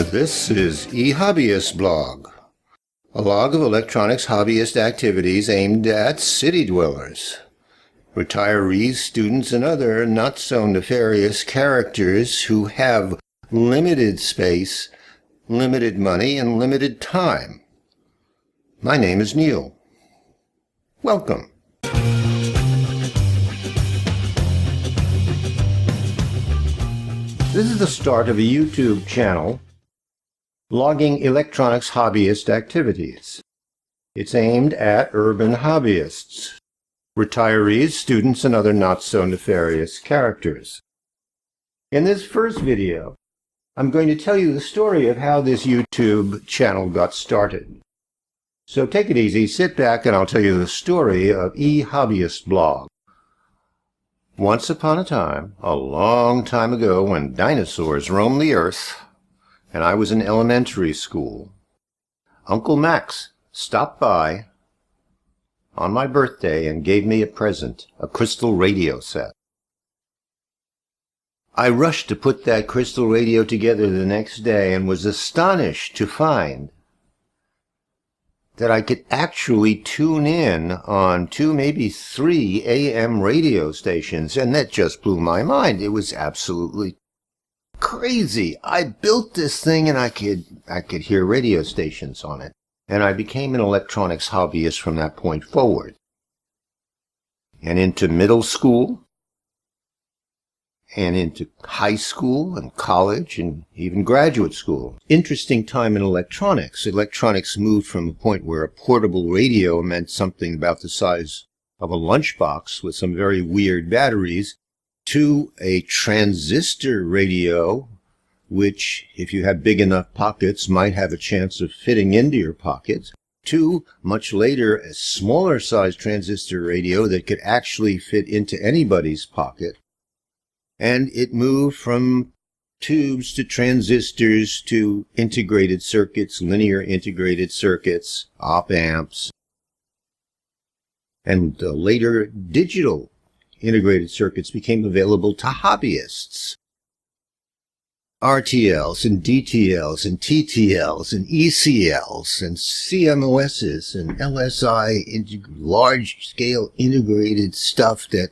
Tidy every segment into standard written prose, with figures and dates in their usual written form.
This is eHobbyist blog, a log of electronics hobbyist activities aimed at city dwellers, retirees, students, and other not-so-nefarious characters who have limited space, limited money, and limited time. My name is Neil. Welcome. This is the start of a YouTube channel logging electronics hobbyist activities. It's aimed at urban hobbyists, retirees, students, and other not-so-nefarious characters. In this first video, I'm going to tell you the story of how this YouTube channel got started. So take it easy, sit back, and I'll tell you the story of eHobbyist blog. Once upon a time, a long time ago, when dinosaurs roamed the earth, and I was in elementary school, Uncle Max stopped by on my birthday and gave me a present, a crystal radio set. I rushed to put that crystal radio together the next day and was astonished to find that I could actually tune in on 2, maybe 3 AM radio stations, and that just blew my mind. It was absolutely crazy. I built this thing and I could hear radio stations on it, and I became an electronics hobbyist from that point forward. And into middle school, and into high school and college and even graduate school. Interesting time in electronics. Electronics moved from a point where a portable radio meant something about the size of a lunchbox with some very weird batteries to a transistor radio, which, if you had big enough pockets, might have a chance of fitting into your pockets, to, much later, a smaller size transistor radio that could actually fit into anybody's pocket. And it moved from tubes to transistors to integrated circuits, linear integrated circuits, op-amps, and later digital integrated circuits became available to hobbyists. RTLs and DTLs and TTLs and ECLs and CMOSs and LSI, large-scale integrated stuff that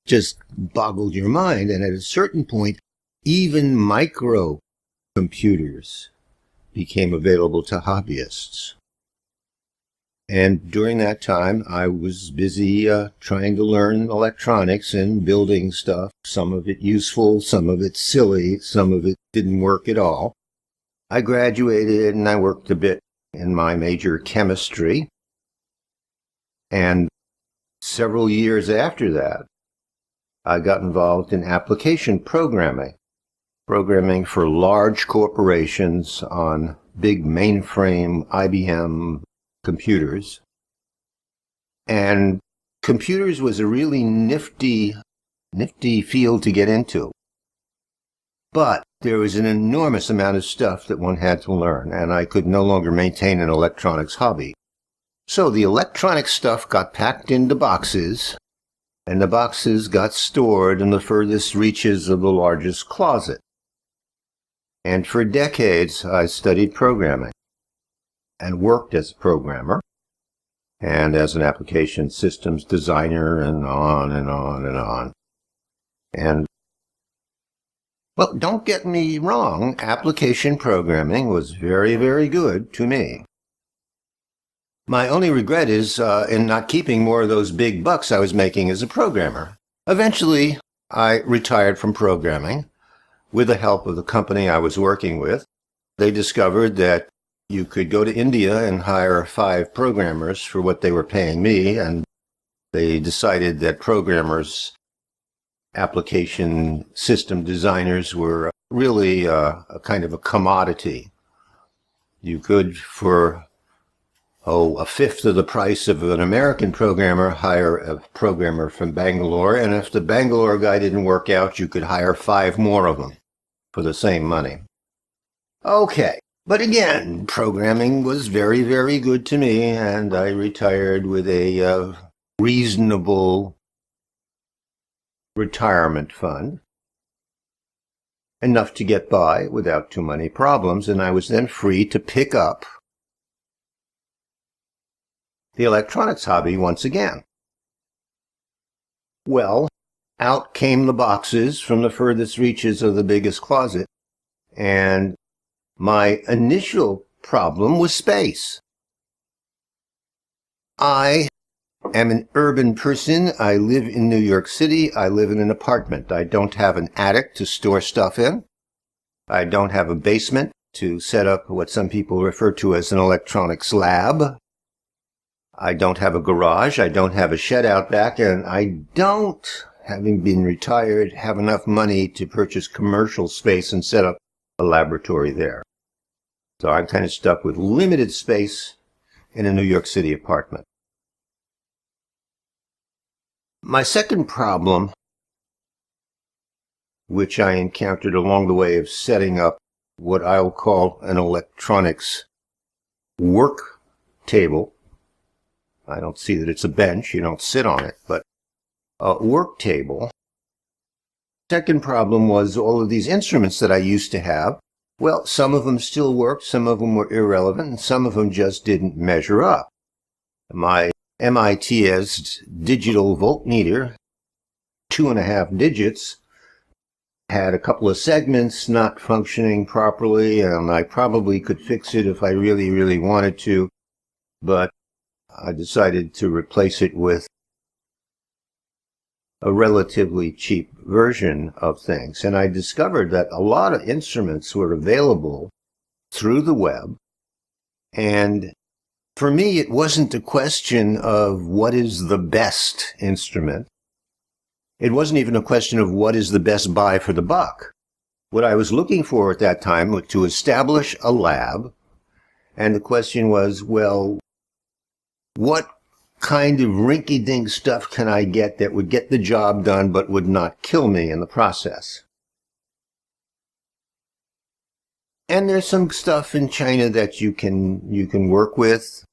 just boggled your mind. And at a certain point, even microcomputers became available to hobbyists. And during that time, I was busy trying to learn electronics and building stuff, some of it useful, some of it silly, some of it didn't work at all. I graduated and I worked a bit in my major, chemistry. And several years after that, I got involved in application programming for large corporations on big mainframe IBM computers. And computers was a really nifty field to get into. But there was an enormous amount of stuff that one had to learn, and I could no longer maintain an electronics hobby. So the electronic stuff got packed into boxes, and the boxes got stored in the furthest reaches of the largest closet. And for decades, I studied programming and worked as a programmer and as an application systems designer and on and on and on. And, well, don't get me wrong, application programming was very, very good to me. My only regret is in not keeping more of those big bucks I was making as a programmer. Eventually, I retired from programming with the help of the company I was working with. They discovered that you could go to India and hire 5 programmers for what they were paying me, and they decided that programmers, application system designers, were really a kind of a commodity. You could, for a fifth of the price of an American programmer, hire a programmer from Bangalore, and if the Bangalore guy didn't work out, you could hire 5 more of them for the same money. Okay, but again, programming was very, very good to me, and I retired with a reasonable retirement fund. enough to get by without too many problems, and I was then free to pick up the electronics hobby once again. Well, out came the boxes from the furthest reaches of the biggest closet, and my initial problem was space. I am an urban person. I live in New York City. I live in an apartment. I don't have an attic to store stuff in. I don't have a basement to set up what some people refer to as an electronics lab. I don't have a garage. I don't have a shed out back, and I don't, having been retired, have enough money to purchase commercial space and set up a laboratory there. So I'm kind of stuck with limited space in a New York City apartment. My second problem, which I encountered along the way of setting up what I'll call an electronics work table. I don't see that it's a bench, you don't sit on it, but a work table. Second problem was all of these instruments that I used to have. Well, some of them still worked, some of them were irrelevant, and some of them just didn't measure up. My MIT's digital voltmeter, 2.5 digits, had a couple of segments not functioning properly, and I probably could fix it if I really, really wanted to, but I decided to replace it with a relatively cheap version of things. And I discovered that a lot of instruments were available through the web. And for me, it wasn't a question of what is the best instrument. It wasn't even a question of what is the best buy for the buck. What I was looking for at that time was to establish a lab. And the question was, well, what kind of rinky-dink stuff can I get that would get the job done but would not kill me in the process? And there's some stuff in China that you can work with.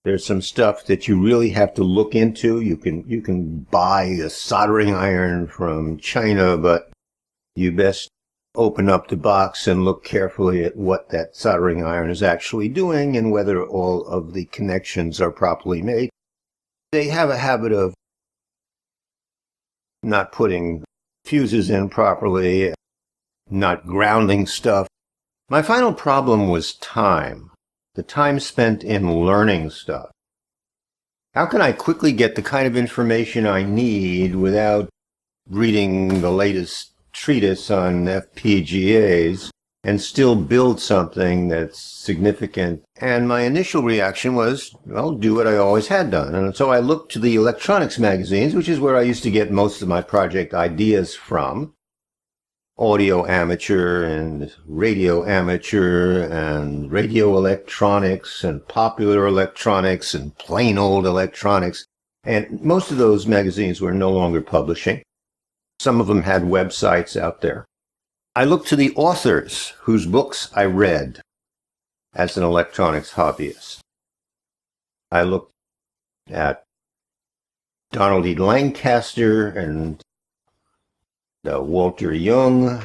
There's some stuff that you really have to look into. You can buy a soldering iron from China, but you best open up the box and look carefully at what that soldering iron is actually doing and whether all of the connections are properly made. They have a habit of not putting fuses in properly, not grounding stuff. My final problem was time. The time spent in learning stuff. How can I quickly get the kind of information I need without reading the latest treatise on FPGAs and still build something that's significant? And my initial reaction was, well, do what I always had done. And so I looked to the electronics magazines, which is where I used to get most of my project ideas from. Audio Amateur and Radio Amateur and Radio Electronics and Popular Electronics and Plain Old Electronics. And most of those magazines were no longer publishing. Some of them had websites out there. I looked to the authors whose books I read as an electronics hobbyist. I looked at Donald E. Lancaster and Walter Young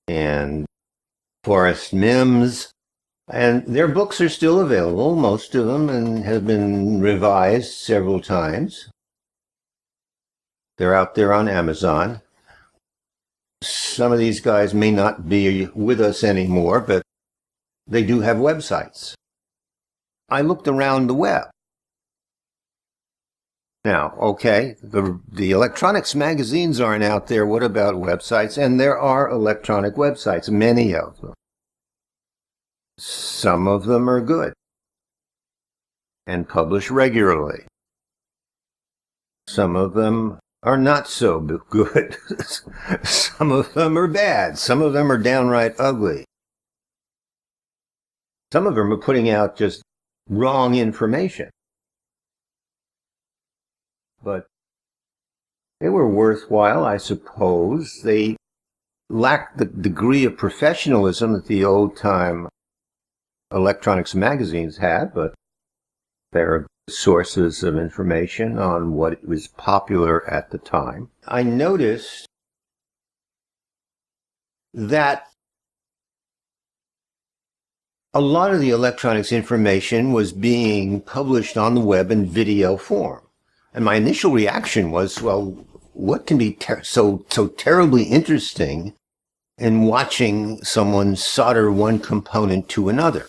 and Forrest Mims, and their books are still available, most of them, and have been revised several times. They're out there on Amazon. Some of these guys may not be with us anymore, but they do have websites. I looked around the web. Now, okay, the electronics magazines aren't out there. What about websites? And there are electronic websites, many of them. Some of them are good and publish regularly. Some of them are not so good. Some of them are bad. Some of them are downright ugly. Some of them are putting out just wrong information. But they were worthwhile, I suppose. They lacked the degree of professionalism that the old-time electronics magazines had, but they're sources of information on what was popular at the time. I noticed that a lot of the electronics information was being published on the web in video form. And my initial reaction was, well, what can be so terribly interesting in watching someone solder one component to another?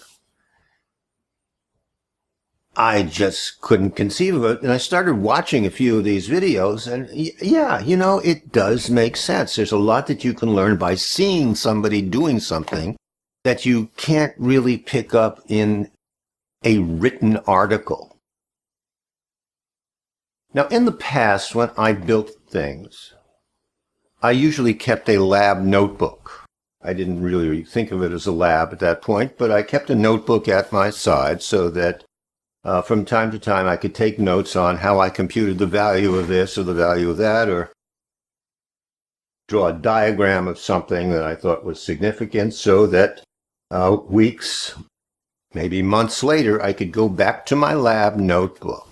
I just couldn't conceive of it. And I started watching a few of these videos, and yeah, it does make sense. There's a lot that you can learn by seeing somebody doing something that you can't really pick up in a written article. Now, in the past, when I built things, I usually kept a lab notebook. I didn't really think of it as a lab at that point, but I kept a notebook at my side so that from time to time I could take notes on how I computed the value of this or the value of that, or draw a diagram of something that I thought was significant, so that weeks, maybe months later, I could go back to my lab notebook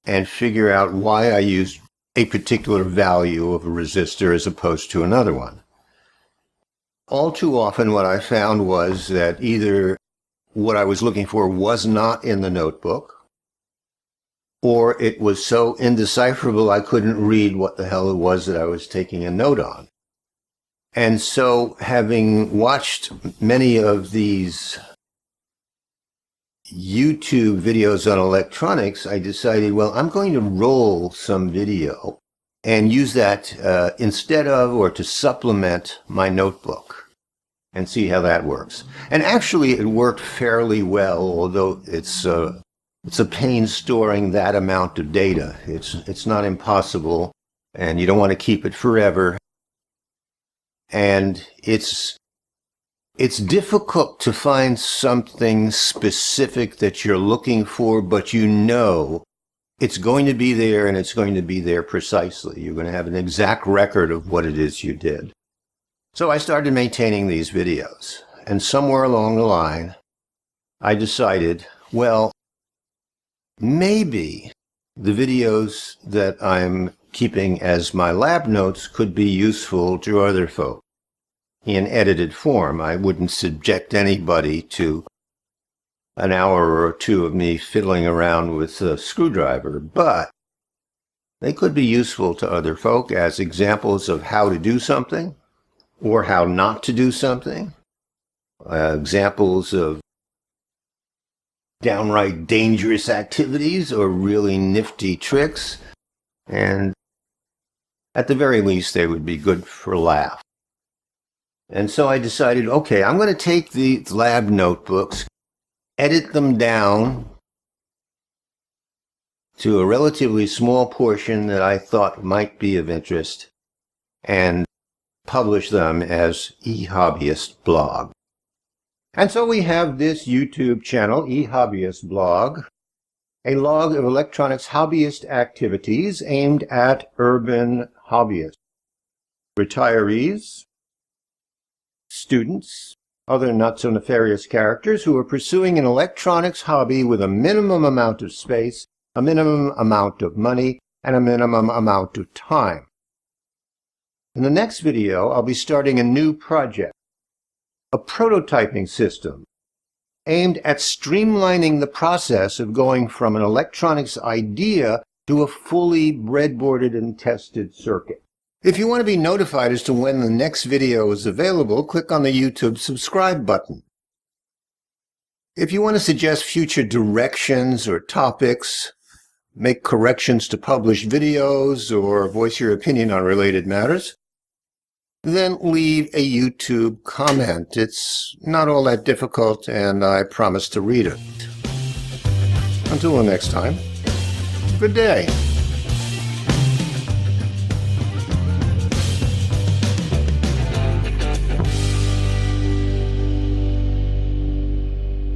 and figure out why I used a particular value of a resistor as opposed to another one. All too often what I found was that either what I was looking for was not in the notebook, or it was so indecipherable I couldn't read what the hell it was that I was taking a note on. And so, having watched many of these YouTube videos on electronics, I decided, well, I'm going to roll some video and use that instead of or to supplement my notebook and see how that works. And actually, it worked fairly well, although it's a pain storing that amount of data. It's not impossible, and you don't want to keep it forever. And it's difficult to find something specific that you're looking for, but it's going to be there, and it's going to be there precisely. You're going to have an exact record of what it is you did. So I started maintaining these videos, and somewhere along the line, I decided, well, maybe the videos that I'm keeping as my lab notes could be useful to other folk in edited form. I wouldn't subject anybody to an hour or two of me fiddling around with a screwdriver, but they could be useful to other folk as examples of how to do something or how not to do something, examples of downright dangerous activities or really nifty tricks, and at the very least they would be good for a laugh. And so I decided, okay, I'm going to take the lab notebooks, edit them down to a relatively small portion that I thought might be of interest, and publish them as eHobbyist blog. And so we have this YouTube channel, eHobbyist blog, a log of electronics hobbyist activities aimed at urban hobbyists, retirees, students, other not-so-nefarious characters who are pursuing an electronics hobby with a minimum amount of space, a minimum amount of money, and a minimum amount of time. In the next video, I'll be starting a new project, a prototyping system aimed at streamlining the process of going from an electronics idea to a fully breadboarded and tested circuit. If you want to be notified as to when the next video is available, click on the YouTube subscribe button. If you want to suggest future directions or topics, make corrections to published videos, or voice your opinion on related matters, then leave a YouTube comment. It's not all that difficult, and I promise to read it. Until the next time, good day.